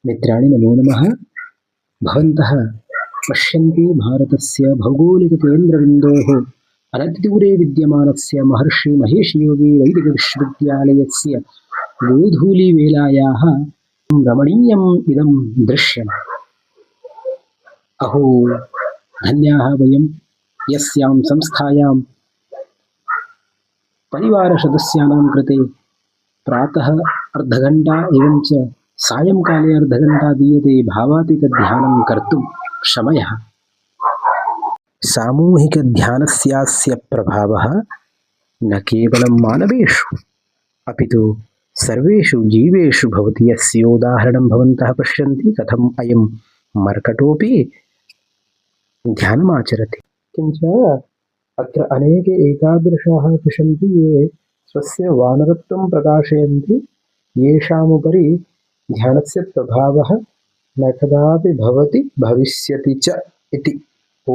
मित्राणि नमो नमः। भवन्तः पश्यन्ति भारतस्य भौगोलिककेन्द्रबिन्दोः अनतिदूरे विद्यमानस्य महर्षि महेशयोगी वैदिकविश्वविद्यालयस्य गोधूलीवेलायाः रमणीयम् इदं दृश्यम्। अहो धन्याः वयं यस्यां संस्थायां परिवारसदस्यानां कृते प्रातः अर्धघण्टा एवं च सायंकाले अर्धघण्टा दीयते भावातीतध्यानं कर्तुं समयः। सामूहिकध्यानस्यास्य प्रभावः न केवलं मानवेषु अपितु सर्वेषु जीवेषु भवति। यस्योदाहरणं भवन्तः पश्यन्ति कथम् अयं मर्कटोऽपि ध्यानमाचरति। किञ्च अत्र अनेके एतादृशाः सन्ति ये स्वस्य वानरत्वं प्रकाशयन्ति, येषामुपरि ध्यानस्य प्रभावः न कदापि भवति भविष्यति च इति। ॐ